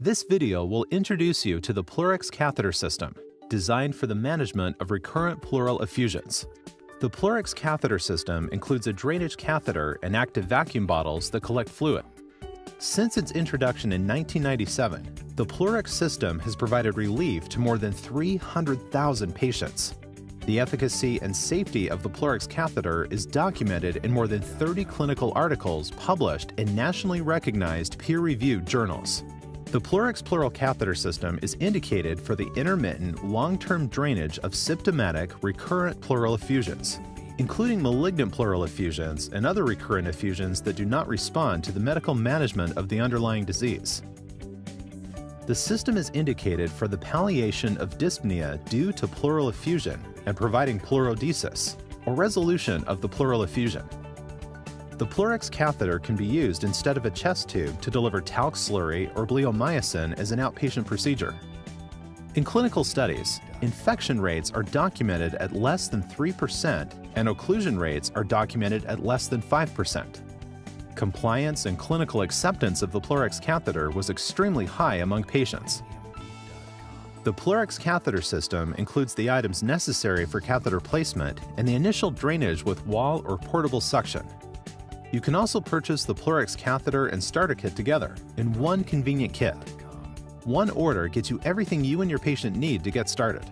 This video will introduce you to the PleurX Catheter System, designed for the management of recurrent pleural effusions. The PleurX Catheter System includes a drainage catheter and active vacuum bottles that collect fluid. Since its introduction in 1997, the PleurX System has provided relief to more than 300,000 patients. The efficacy and safety of the PleurX catheter is documented in more than 30 clinical articles published in nationally recognized peer-reviewed journals. The PleurX pleural catheter system is indicated for the intermittent, long-term drainage of symptomatic, recurrent pleural effusions, including malignant pleural effusions and other recurrent effusions that do not respond to the medical management of the underlying disease. The system is indicated for the palliation of dyspnea due to pleural effusion and providing pleurodesis, or resolution of the pleural effusion. The PleurX catheter can be used instead of a chest tube to deliver talc slurry or bleomycin as an outpatient procedure. In clinical studies, infection rates are documented at less than 3% and occlusion rates are documented at less than 5%. Compliance and clinical acceptance of the PleurX catheter was extremely high among patients. The PleurX catheter system includes the items necessary for catheter placement and the initial drainage with wall or portable suction. You can also purchase the PleurX catheter and starter kit together in one convenient kit. One order gets you everything you and your patient need to get started.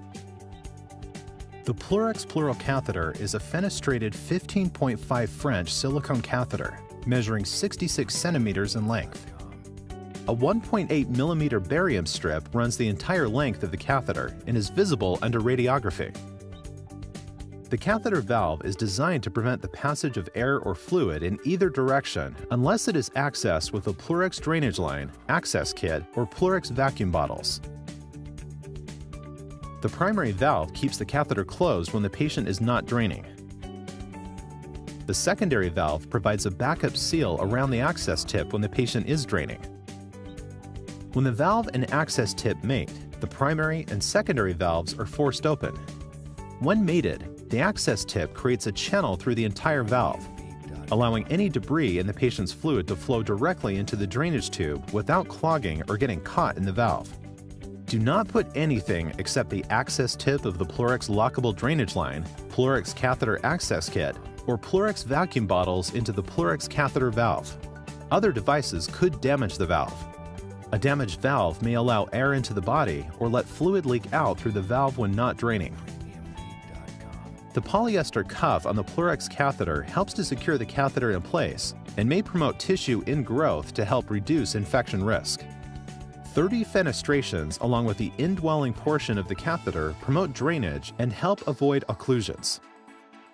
The PleurX pleural catheter is a fenestrated 15.5 French silicone catheter measuring 66 centimeters in length. A 1.8 millimeter barium strip runs the entire length of the catheter and is visible under radiography. The catheter valve is designed to prevent the passage of air or fluid in either direction unless it is accessed with a PleurX drainage line, access kit, or PleurX vacuum bottles. The primary valve keeps the catheter closed when the patient is not draining. The secondary valve provides a backup seal around the access tip when the patient is draining. When the valve and access tip mate, the primary and secondary valves are forced open. When mated, the access tip creates a channel through the entire valve, allowing any debris in the patient's fluid to flow directly into the drainage tube without clogging or getting caught in the valve. Do not put anything except the access tip of the PleurX lockable drainage line, PleurX catheter access kit, or PleurX vacuum bottles into the PleurX catheter valve. Other devices could damage the valve. A damaged valve may allow air into the body or let fluid leak out through the valve when not draining. The polyester cuff on the PleurX catheter helps to secure the catheter in place and may promote tissue ingrowth to help reduce infection risk. 30 fenestrations along with the indwelling portion of the catheter promote drainage and help avoid occlusions.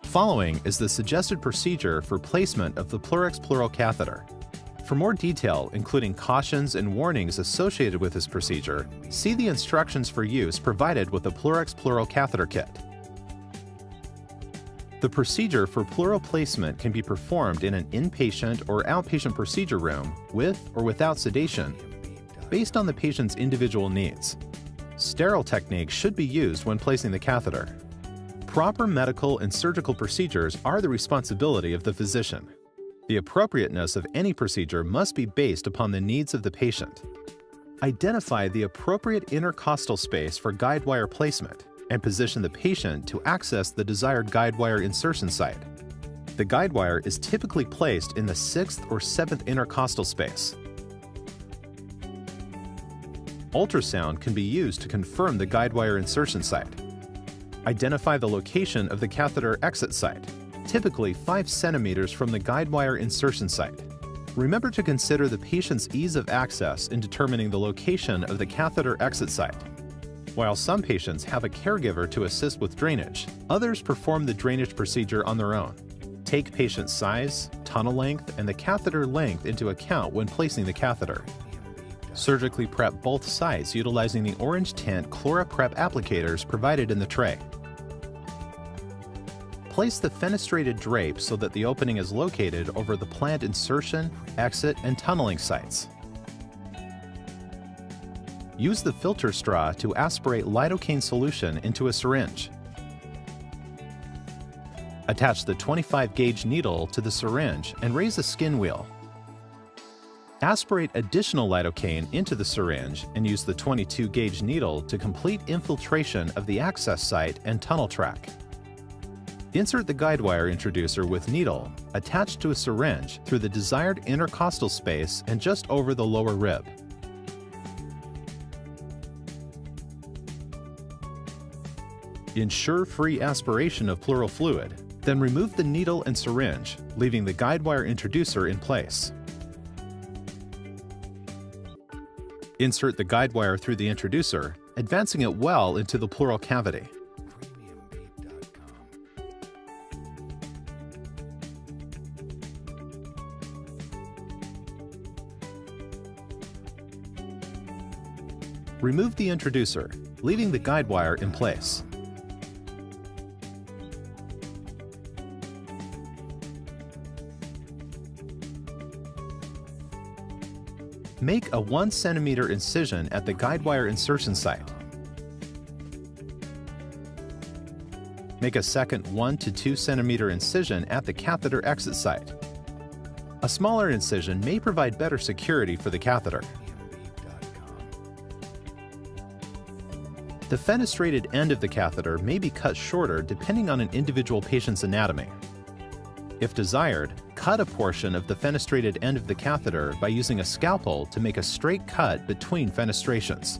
Following is the suggested procedure for placement of the PleurX pleural catheter. For more detail, including cautions and warnings associated with this procedure, see the instructions for use provided with the PleurX pleural catheter kit. The procedure for pleural placement can be performed in an inpatient or outpatient procedure room with or without sedation, based on the patient's individual needs. Sterile techniques should be used when placing the catheter. Proper medical and surgical procedures are the responsibility of the physician. The appropriateness of any procedure must be based upon the needs of the patient. Identify the appropriate intercostal space for guide wire placement and position the patient to access the desired guide wire insertion site. The guide wire is typically placed in the 6th or 7th intercostal space. Ultrasound can be used to confirm the guide wire insertion site. Identify the location of the catheter exit site, typically 5 centimeters from the guide wire insertion site. Remember to consider the patient's ease of access in determining the location of the catheter exit site. While some patients have a caregiver to assist with drainage, others perform the drainage procedure on their own. Take patient size, tunnel length, and the catheter length into account when placing the catheter. Surgically prep both sides utilizing the orange tint ChloraPrep applicators provided in the tray. Place the fenestrated drape so that the opening is located over the planned insertion, exit, and tunneling sites. Use the filter straw to aspirate lidocaine solution into a syringe. Attach the 25 gauge needle to the syringe and raise a skin wheel. Aspirate additional lidocaine into the syringe and use the 22-gauge needle to complete infiltration of the access site and tunnel track. Insert the guide wire introducer with needle attached to a syringe through the desired intercostal space and just over the lower rib. Ensure free aspiration of pleural fluid, then remove the needle and syringe, leaving the guide wire introducer in place. Insert the guide wire through the introducer, advancing it well into the pleural cavity. Remove the introducer, leaving the guide wire in place. Make a 1 cm incision at the guide wire insertion site. Make a second 1 to 2 cm incision at the catheter exit site. A smaller incision may provide better security for the catheter. The fenestrated end of the catheter may be cut shorter depending on an individual patient's anatomy. If desired, cut a portion of the fenestrated end of the catheter by using a scalpel to make a straight cut between fenestrations.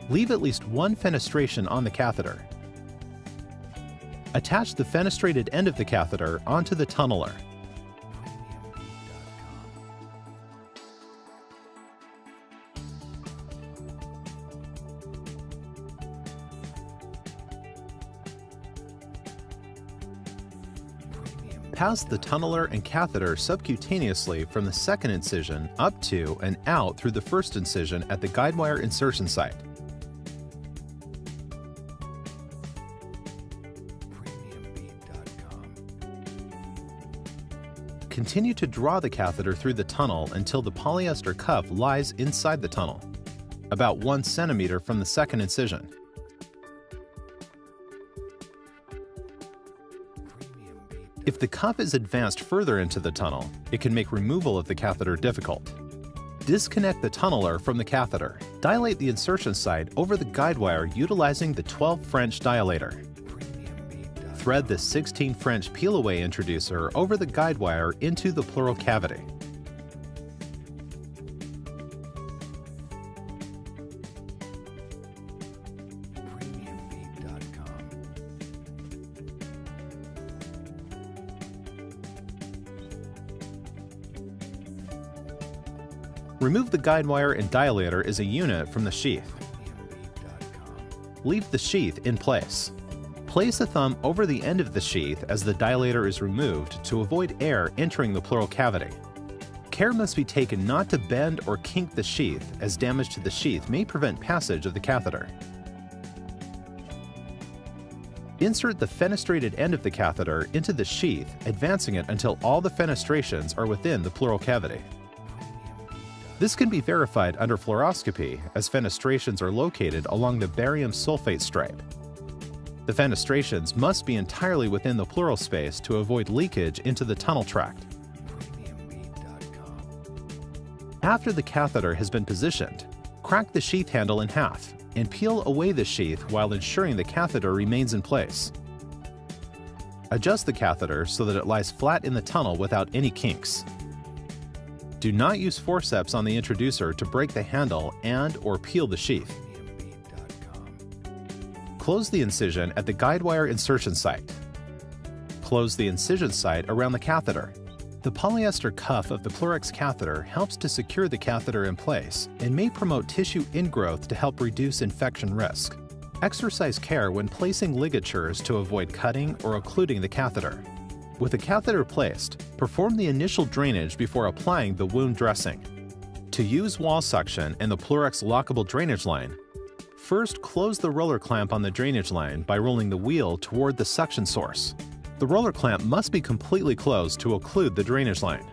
Leave at least one fenestration on the catheter. Attach the fenestrated end of the catheter onto the tunneler. Pass the tunneler and catheter subcutaneously from the second incision up to and out through the first incision at the guide wire insertion site. Continue to draw the catheter through the tunnel until the polyester cuff lies inside the tunnel, about 1 cm from the second incision. If the cuff is advanced further into the tunnel, it can make removal of the catheter difficult. Disconnect the tunneler from the catheter. Dilate the insertion site over the guide wire utilizing the 12 French dilator. Thread the 16 French peel-away introducer over the guide wire into the pleural cavity. Remove the guide wire and dilator as a unit from the sheath. Leave the sheath in place. Place a thumb over the end of the sheath as the dilator is removed to avoid air entering the pleural cavity. Care must be taken not to bend or kink the sheath, as damage to the sheath may prevent passage of the catheter. Insert the fenestrated end of the catheter into the sheath, advancing it until all the fenestrations are within the pleural cavity. This can be verified under fluoroscopy, as fenestrations are located along the barium sulfate stripe. The fenestrations must be entirely within the pleural space to avoid leakage into the tunnel tract. After the catheter has been positioned, crack the sheath handle in half and peel away the sheath while ensuring the catheter remains in place. Adjust the catheter so that it lies flat in the tunnel without any kinks. Do not use forceps on the introducer to break the handle and/or peel the sheath. Close the incision at the guide wire insertion site. Close the incision site around the catheter. The polyester cuff of the PleurX catheter helps to secure the catheter in place and may promote tissue ingrowth to help reduce infection risk. Exercise care when placing ligatures to avoid cutting or occluding the catheter. With the catheter placed, perform the initial drainage before applying the wound dressing. To use wall suction and the PleurX lockable drainage line, first close the roller clamp on the drainage line by rolling the wheel toward the suction source. The roller clamp must be completely closed to occlude the drainage line.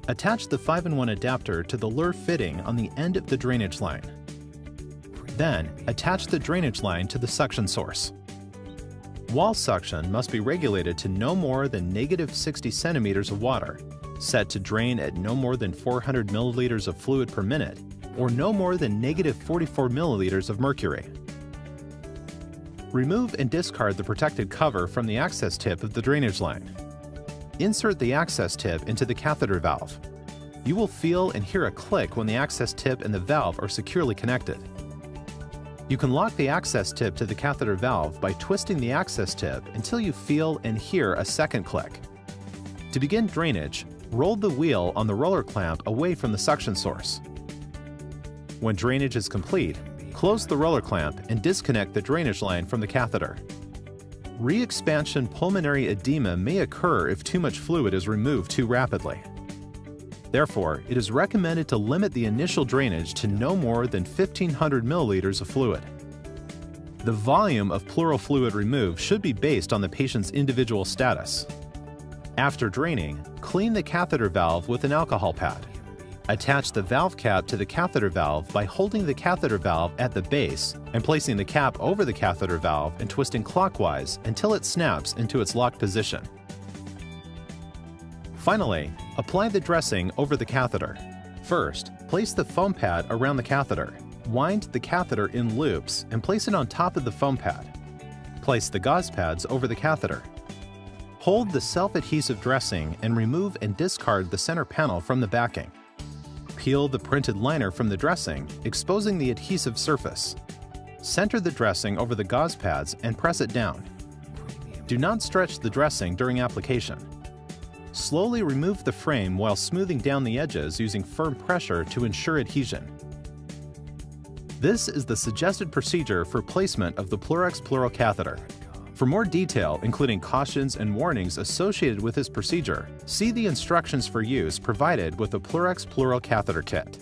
Attach the 5-in-1 adapter to the lure fitting on the end of the drainage line. Then, attach the drainage line to the suction source. Wall suction must be regulated to no more than -60 centimeters of water, set to drain at no more than 400 milliliters of fluid per minute or no more than -44 milliliters of mercury. Remove and discard the protected cover from the access tip of the drainage line. Insert the access tip into the catheter valve. You will feel and hear a click when the access tip and the valve are securely connected. You can lock the access tip to the catheter valve by twisting the access tip until you feel and hear a second click. To begin drainage, roll the wheel on the roller clamp away from the suction source. When drainage is complete, close the roller clamp and disconnect the drainage line from the catheter. Re-expansion pulmonary edema may occur if too much fluid is removed too rapidly. Therefore, it is recommended to limit the initial drainage to no more than 1,500 milliliters of fluid. The volume of pleural fluid removed should be based on the patient's individual status. After draining, clean the catheter valve with an alcohol pad. Attach the valve cap to the catheter valve by holding the catheter valve at the base and placing the cap over the catheter valve and twisting clockwise until it snaps into its locked position. Finally, apply the dressing over the catheter. First, place the foam pad around the catheter. Wind the catheter in loops and place it on top of the foam pad. Place the gauze pads over the catheter. Hold the self-adhesive dressing and remove and discard the center panel from the backing. Peel the printed liner from the dressing, exposing the adhesive surface. Center the dressing over the gauze pads and press it down. Do not stretch the dressing during application. Slowly remove the frame while smoothing down the edges using firm pressure to ensure adhesion. This is the suggested procedure for placement of the PleurX pleural catheter. For more detail, including cautions and warnings associated with this procedure, see the instructions for use provided with the PleurX Pleural Catheter Kit.